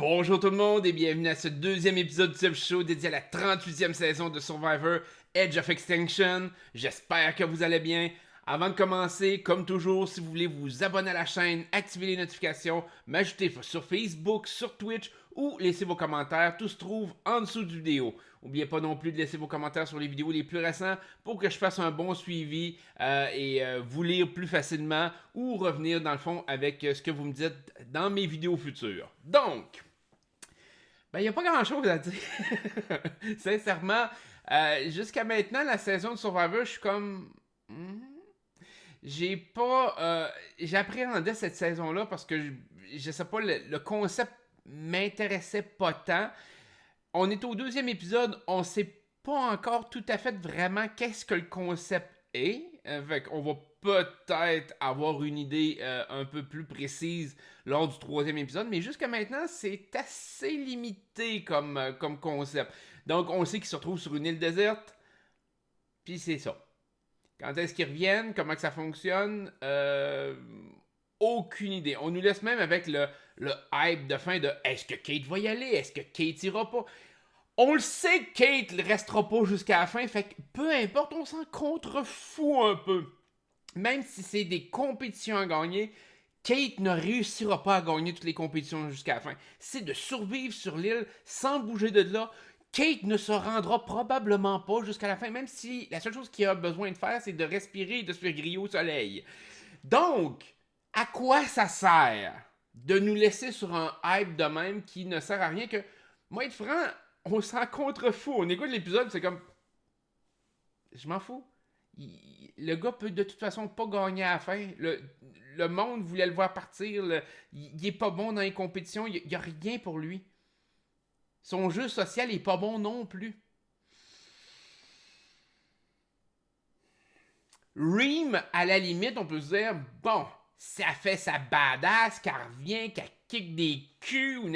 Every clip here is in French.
Bonjour tout le monde et bienvenue à ce deuxième épisode du Seb Show dédié à la 38e saison de Survivor Edge of Extinction. J'espère que vous allez bien. Avant de commencer, comme toujours, si vous voulez vous abonner à la chaîne, activer les notifications, m'ajouter sur Facebook, sur Twitch ou laisser vos commentaires, tout se trouve en dessous de vidéo. N'oubliez pas non plus de laisser vos commentaires sur les vidéos les plus récentes pour que je fasse un bon suivi et vous lire plus facilement ou revenir dans le fond avec ce que vous me dites dans mes vidéos futures. Donc, il n'y a pas grand chose à dire. Sincèrement, jusqu'à maintenant, la saison de Survivor, je suis comme. J'ai pas. J'appréhendais cette saison-là parce que je sais pas, le concept m'intéressait pas tant. On est au deuxième épisode, on sait pas encore tout à fait vraiment qu'est-ce que le concept est. Fait qu'on va peut-être avoir une idée un peu plus précise lors du troisième épisode, mais jusqu'à maintenant, c'est assez limité comme concept. Donc, on sait qu'ils se retrouvent sur une île déserte, puis c'est ça. Quand est-ce qu'ils reviennent, comment que ça fonctionne, aucune idée. On nous laisse même avec le hype de fin de est-ce que Kate va y aller, est-ce que Kate ira pas. On le sait que Kate ne restera pas jusqu'à la fin, fait que peu importe, on s'en contrefout un peu. Même si c'est des compétitions à gagner, Kate ne réussira pas à gagner toutes les compétitions jusqu'à la fin. C'est de survivre sur l'île sans bouger de là. Kate ne se rendra probablement pas jusqu'à la fin, même si la seule chose qu'il a besoin de faire, c'est de respirer et de se faire griller au soleil. Donc, à quoi ça sert de nous laisser sur un hype de même qui ne sert à rien que, moi, être franc, on s'en contrefou. On écoute l'épisode, c'est comme. Je m'en fous. Le gars peut de toute façon pas gagner à la fin. Le monde voulait le voir partir. Il est pas bon dans les compétitions. Il y a rien pour lui. Son jeu social est pas bon non plus. Reem, à la limite, on peut se dire, bon, ça fait sa badass, qu'elle revient, qu'elle kick des culs, ou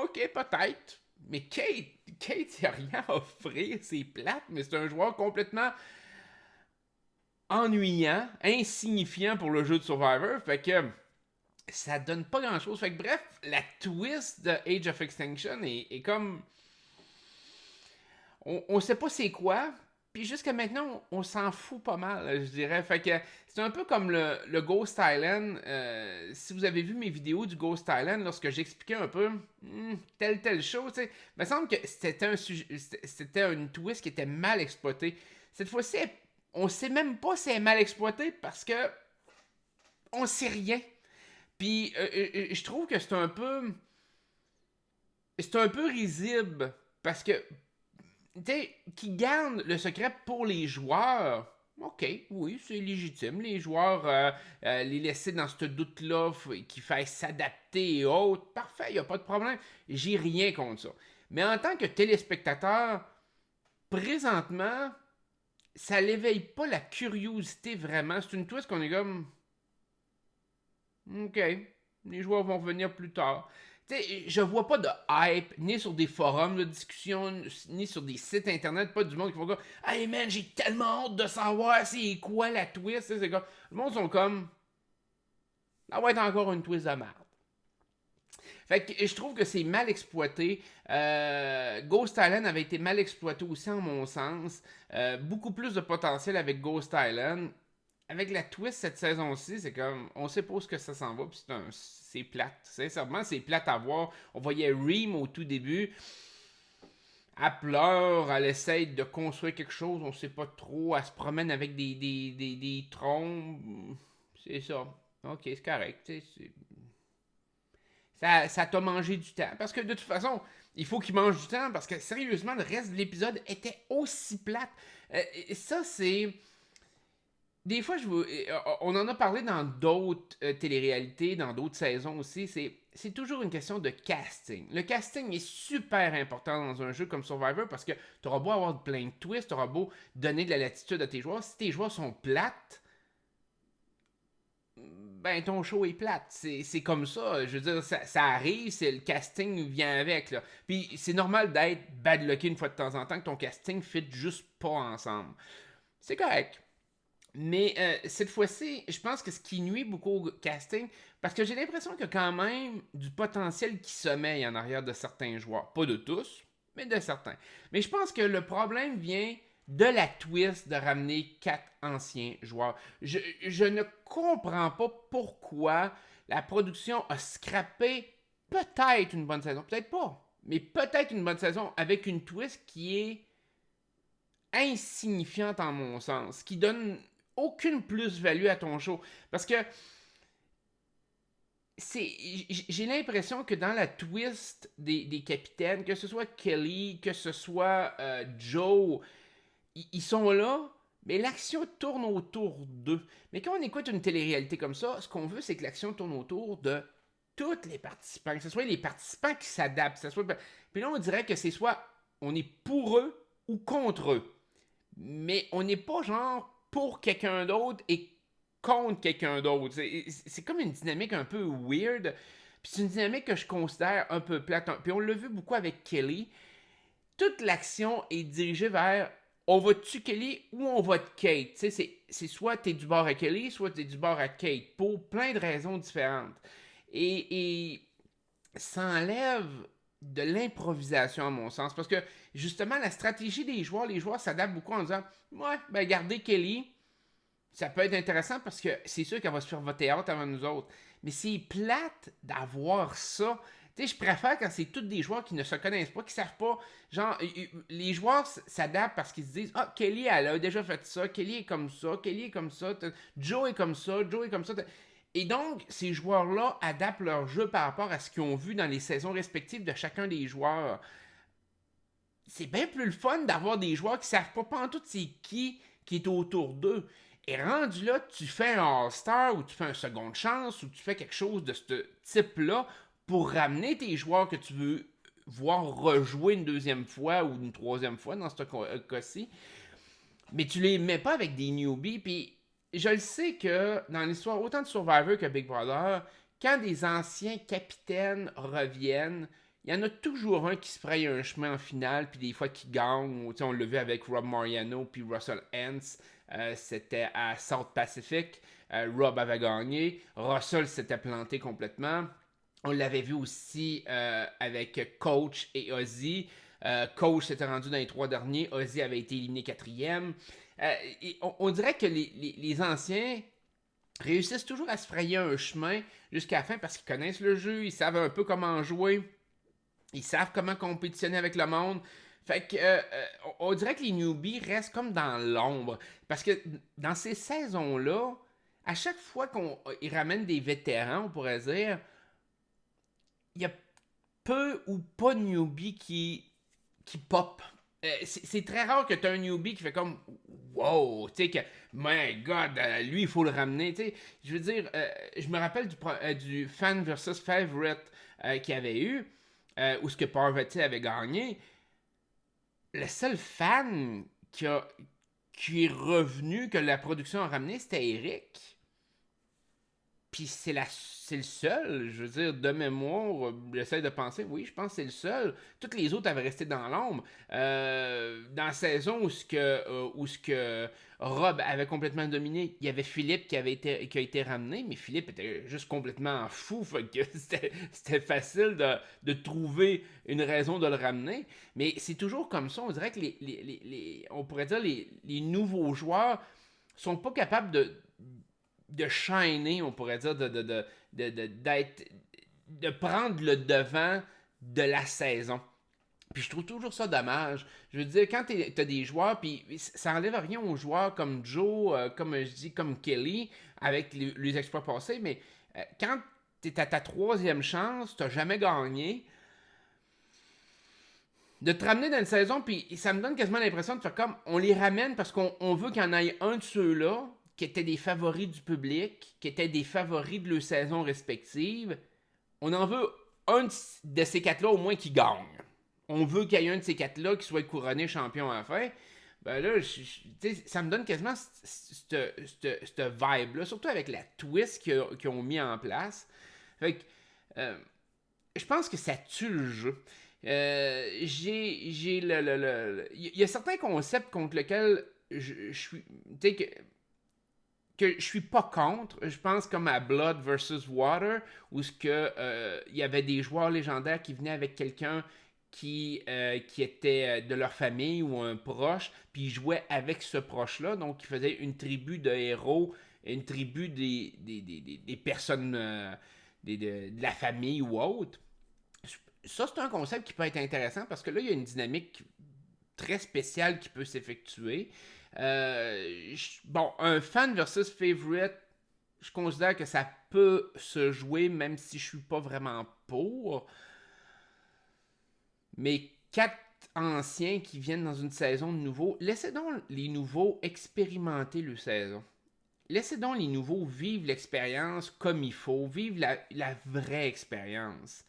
ok, peut-être. Mais Kate, il a rien à offrir, c'est plate, mais c'est un joueur complètement ennuyant, insignifiant pour le jeu de Survivor, fait que ça donne pas grand chose. Fait que bref, la twist de Age of Extinction est comme. On sait pas c'est quoi, puis jusqu'à maintenant, on s'en fout pas mal, je dirais. Fait que c'est un peu comme le Ghost Island. Si vous avez vu mes vidéos du Ghost Island, lorsque j'expliquais un peu telle chose, il me semble que c'était une twist qui était mal exploitée. Cette fois-ci, on sait même pas si elle est mal exploitée parce que on sait rien. Puis je trouve que c'est un peu risible parce que qui garde le secret pour les joueurs. Ok, oui, c'est légitime. Les joueurs, les laisser dans ce doute-là, qui fait s'adapter et autres, parfait, il n'y a pas de problème. J'ai rien contre ça. Mais en tant que téléspectateur, présentement, ça l'éveille pas la curiosité vraiment. C'est une twist qu'on est comme. Ok, les joueurs vont revenir plus tard. T'sais, je vois pas de hype, ni sur des forums de discussion, ni sur des sites internet, pas du monde qui va dire hey man, j'ai tellement hâte de savoir c'est quoi la twist. C'est comme, le monde sont comme ça va être encore une twist de merde. Fait que je trouve que c'est mal exploité. Ghost Island avait été mal exploité aussi en mon sens. Beaucoup plus de potentiel avec Ghost Island. Avec la twist cette saison-ci, c'est comme on sait pas où que ça s'en va, puis c'est plate. Sincèrement, c'est plate à voir. On voyait Reem au tout début. Elle pleure, elle essaye de construire quelque chose, on sait pas trop. Elle se promène avec des trombes. C'est ça. Ok, c'est correct. Ça t'a mangé du temps. Parce que de toute façon, il faut qu'il mange du temps. Parce que sérieusement, le reste de l'épisode était aussi plate. Ça, c'est. Des fois, on en a parlé dans d'autres téléréalités, dans d'autres saisons aussi. C'est toujours une question de casting. Le casting est super important dans un jeu comme Survivor parce que tu auras beau avoir plein de twists, tu auras beau donner de la latitude à tes joueurs. Si tes joueurs sont plates, ben ton show est plate. C'est comme ça. Je veux dire, ça arrive, le casting vient avec. Là. Puis c'est normal d'être bad lucky une fois de temps en temps que ton casting fit juste pas ensemble. C'est correct. Mais cette fois-ci, je pense que ce qui nuit beaucoup au casting, parce que j'ai l'impression qu'il y a quand même du potentiel qui sommeille en arrière de certains joueurs. Pas de tous, mais de certains. Mais je pense que le problème vient de la twist de ramener 4 anciens joueurs. Je ne comprends pas pourquoi la production a scrappé peut-être une bonne saison, peut-être pas, mais peut-être une bonne saison avec une twist qui est insignifiante en mon sens, qui donne aucune plus-value à ton show. Parce que j'ai l'impression que dans la twist des capitaines, que ce soit Kelly, que ce soit Joe, ils sont là, mais l'action tourne autour d'eux. Mais quand on écoute une télé-réalité comme ça, ce qu'on veut, c'est que l'action tourne autour de tous les participants, que ce soit les participants qui s'adaptent. Puis là, on dirait que c'est soit on est pour eux ou contre eux. Mais on n'est pas genre pour quelqu'un d'autre et contre quelqu'un d'autre. C'est comme une dynamique un peu weird. Puis c'est une dynamique que je considère un peu plate. Puis on l'a vu beaucoup avec Kelly. Toute l'action est dirigée vers on va tuer Kelly ou on va de Kate. C'est soit t'es du bord à Kelly, soit t'es du bord à Kate. Pour plein de raisons différentes. Et ça enlève de l'improvisation à mon sens. Parce que justement, la stratégie des joueurs, les joueurs s'adaptent beaucoup en disant ouais, ben gardez Kelly, ça peut être intéressant parce que c'est sûr qu'elle va se faire voter out avant nous autres. Mais c'est plate d'avoir ça. Tu sais, je préfère quand c'est tous des joueurs qui ne se connaissent pas, qui savent pas. Genre, les joueurs s'adaptent parce qu'ils se disent ah, Kelly, elle a déjà fait ça, Kelly est comme ça, Kelly est comme ça, Joe est comme ça, Joe est comme ça. Et donc, ces joueurs-là adaptent leur jeu par rapport à ce qu'ils ont vu dans les saisons respectives de chacun des joueurs. C'est bien plus le fun d'avoir des joueurs qui savent pas pantoute c'est qui est autour d'eux. Et rendu là, tu fais un All-Star ou tu fais un seconde chance ou tu fais quelque chose de ce type-là pour ramener tes joueurs que tu veux voir rejouer une deuxième fois ou une troisième fois dans ce cas-ci. Mais tu les mets pas avec des newbies. Puis je le sais que dans l'histoire autant de Survivor que Big Brother, quand des anciens capitaines reviennent, il y en a toujours un qui se fraye un chemin en finale, puis des fois qui gagne. On l'a vu avec Rob Mariano puis Russell Hantz. C'était à South Pacific. Rob avait gagné. Russell s'était planté complètement. On l'avait vu aussi avec Coach et Ozzy. Coach s'était rendu dans les 3 derniers. Ozzy avait été éliminé 4e. On dirait que les anciens réussissent toujours à se frayer un chemin jusqu'à la fin parce qu'ils connaissent le jeu, ils savent un peu comment jouer, ils savent comment compétitionner avec le monde. Fait que on dirait que les newbies restent comme dans l'ombre. Parce que dans ces saisons-là, à chaque fois qu'ils ramènent des vétérans, on pourrait dire, il y a peu ou pas de newbies qui pop. C'est très rare que tu as un newbie qui fait comme wow, tu sais que my god, lui il faut le ramener, tu sais. Je veux dire, je me rappelle du fan versus favorite qu'il y avait eu, où ce que Parvati avait gagné. Le seul fan qui est revenu, que la production a ramené, c'était Eric. Puis c'est le seul, je veux dire, de mémoire, j'essaie de penser, oui, je pense que c'est le seul. Toutes les autres avaient resté dans l'ombre. Dans la saison où ce que Rob avait complètement dominé, il y avait Philippe qui a été ramené, mais Philippe était juste complètement fou, fait que c'était facile de trouver une raison de le ramener. Mais c'est toujours comme ça, on dirait que on pourrait dire les nouveaux joueurs sont pas capables de shiner, on pourrait dire, de prendre le devant de la saison. Puis je trouve toujours ça dommage. Je veux dire, quand t'as des joueurs, puis ça enlève rien aux joueurs comme Joe, comme je dis, comme Kelly, avec les exploits passés, mais quand t'es à ta 3e chance, t'as jamais gagné, de te ramener dans une saison, puis ça me donne quasiment l'impression de faire comme, on les ramène parce qu'on veut qu'il y en ait un de ceux-là, qui étaient des favoris du public, qui étaient des favoris de leur saison respective. On en veut un de ces 4-là au moins qui gagne. On veut qu'il y ait un de ces 4-là qui soit couronné champion à la fin. Ben là, ça me donne quasiment cette vibe-là, surtout avec la twist qu'ils ont mis en place. Fait que, je pense que ça tue le jeu. Il y a certains concepts contre lesquels je suis. Tu sais, que je suis pas contre. Je pense comme à Blood versus Water, où il y avait des joueurs légendaires qui venaient avec quelqu'un qui était de leur famille ou un proche, puis ils jouaient avec ce proche-là. Donc, ils faisaient une tribu de héros, une tribu des personnes de la famille ou autre. Ça, c'est un concept qui peut être intéressant parce que là, il y a une dynamique très spéciale qui peut s'effectuer. Bon, un fan versus favorite, je considère que ça peut se jouer même si je suis pas vraiment pour. Mais 4 anciens qui viennent dans une saison de nouveaux, laissez donc les nouveaux expérimenter le saison. Laissez donc les nouveaux vivre l'expérience comme il faut, vivre la vraie expérience.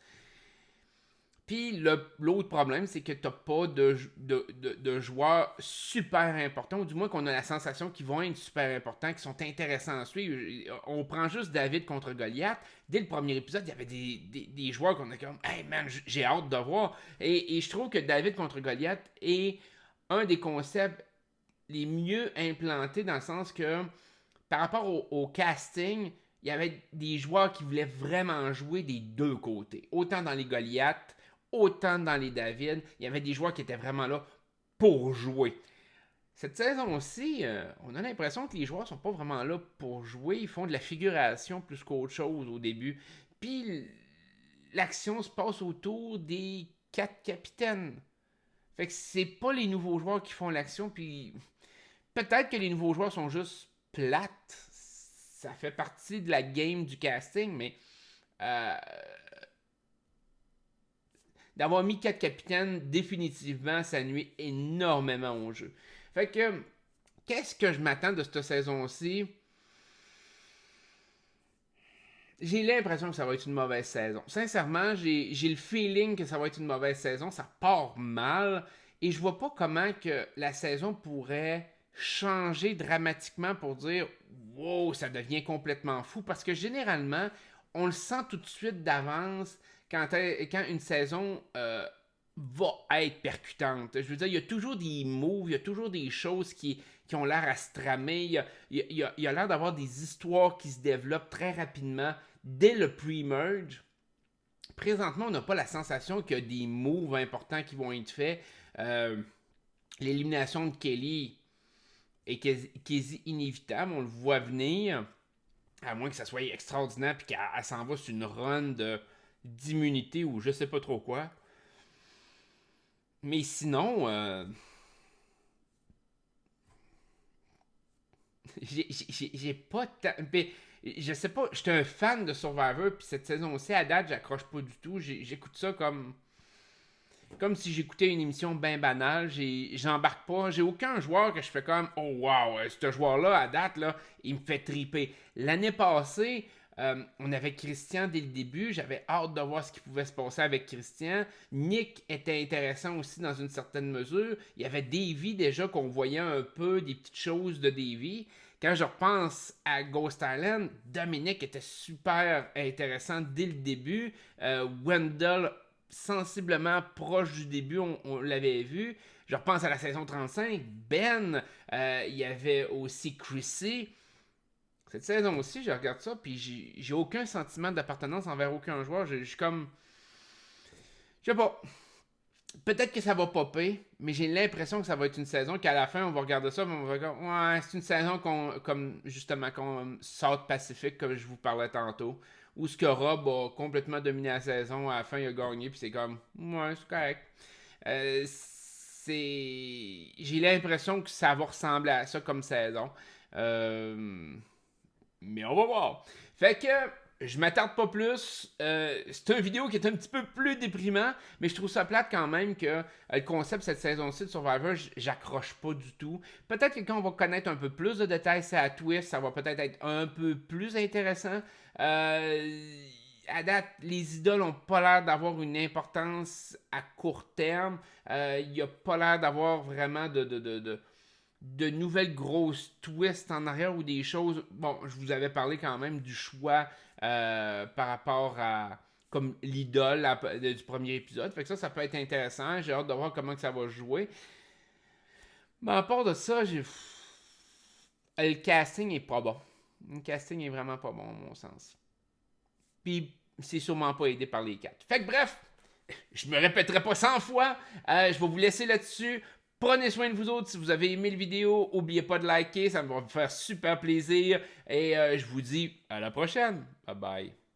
Puis l'autre problème, c'est que t'as pas de joueurs super importants, ou du moins qu'on a la sensation qu'ils vont être super importants, qui sont intéressants à suivre. On prend juste David contre Goliath. Dès le premier épisode, il y avait des joueurs qu'on a comme Hey man, j'ai hâte de voir. Et je trouve que David contre Goliath est un des concepts les mieux implantés dans le sens que par rapport au casting, il y avait des joueurs qui voulaient vraiment jouer des deux côtés. Autant dans les Goliaths, autant dans les David, il y avait des joueurs qui étaient vraiment là pour jouer. Cette saison-ci, on a l'impression que les joueurs sont pas vraiment là pour jouer. Ils font de la figuration plus qu'autre chose au début. Puis l'action se passe autour des 4 capitaines. Fait que c'est pas les nouveaux joueurs qui font l'action. Puis peut-être que les nouveaux joueurs sont juste plates. Ça fait partie de la game du casting, mais d'avoir mis 4 capitaines, définitivement, ça nuit énormément au jeu. Fait que, qu'est-ce que je m'attends de cette saison-ci? J'ai l'impression que ça va être une mauvaise saison. Sincèrement, j'ai le feeling que ça va être une mauvaise saison. Ça part mal. Et je vois pas comment que la saison pourrait changer dramatiquement pour dire wow, ça devient complètement fou. Parce que généralement, on le sent tout de suite d'avance quand une saison va être percutante. Je veux dire, il y a toujours des moves, il y a toujours des choses qui ont l'air à se tramer. Il y a l'air d'avoir des histoires qui se développent très rapidement dès le pre-merge. Présentement, on n'a pas la sensation qu'il y a des moves importants qui vont être faits. L'élimination de Kelly est quasi inévitable. On le voit venir. À moins que ça soit extraordinaire et qu'elle s'en va sur une run d'immunité ou je sais pas trop quoi. Mais sinon, j'ai pas tant. Je sais pas, j'étais un fan de Survivor, puis cette saison-ci, à date, j'accroche pas du tout. J'écoute ça comme si j'écoutais une émission bien banale. J'embarque pas. J'ai aucun joueur que je fais comme oh wow, ce joueur-là, à date, là, il me fait triper. L'année passée, on avait Christian dès le début. J'avais hâte de voir ce qui pouvait se passer avec Christian. Nick était intéressant aussi dans une certaine mesure. Il y avait Davy déjà qu'on voyait un peu des petites choses de Davy. Quand je repense à Ghost Island, Dominic était super intéressant dès le début. Wendell, sensiblement proche du début, on l'avait vu. Je repense à la saison 35, Ben, il y avait aussi Chrissy. Cette saison aussi, je regarde ça, puis j'ai aucun sentiment d'appartenance envers aucun joueur. Je suis comme. Je sais pas. Peut-être que ça va popper, mais j'ai l'impression que ça va être une saison qu'à la fin, on va regarder ça, on va dire ouais, c'est une saison comme justement comme South Pacific, comme je vous parlais tantôt, où ce que Rob a complètement dominé la saison, à la fin il a gagné, puis c'est comme ouais, c'est correct. J'ai l'impression que ça va ressembler à ça comme saison. Mais on va voir. Fait que je m'attarde pas plus. C'est une vidéo qui est un petit peu plus déprimant, mais je trouve ça plate quand même que le concept cette saison-ci de Survivor, j'accroche pas du tout. Peut-être que quand on va connaître un peu plus de détails, c'est à twist, ça va peut-être être un peu plus intéressant. À date, les idoles ont pas l'air d'avoir une importance à court terme. Il y a pas l'air d'avoir vraiment de nouvelles grosses twists en arrière ou des choses. Bon, je vous avais parlé quand même du choix par rapport à comme l'idole du premier épisode. Fait que ça peut être intéressant. J'ai hâte de voir comment que ça va jouer. Mais à part de ça, le casting est pas bon. Le casting est vraiment pas bon, à mon sens. Puis, c'est sûrement pas aidé par les 4. Fait que bref, je me répéterai pas 100 fois. Je vais vous laisser là-dessus. Prenez soin de vous autres. Si vous avez aimé la vidéo, n'oubliez pas de liker. Ça me va me faire super plaisir. Et je vous dis à la prochaine. Bye bye.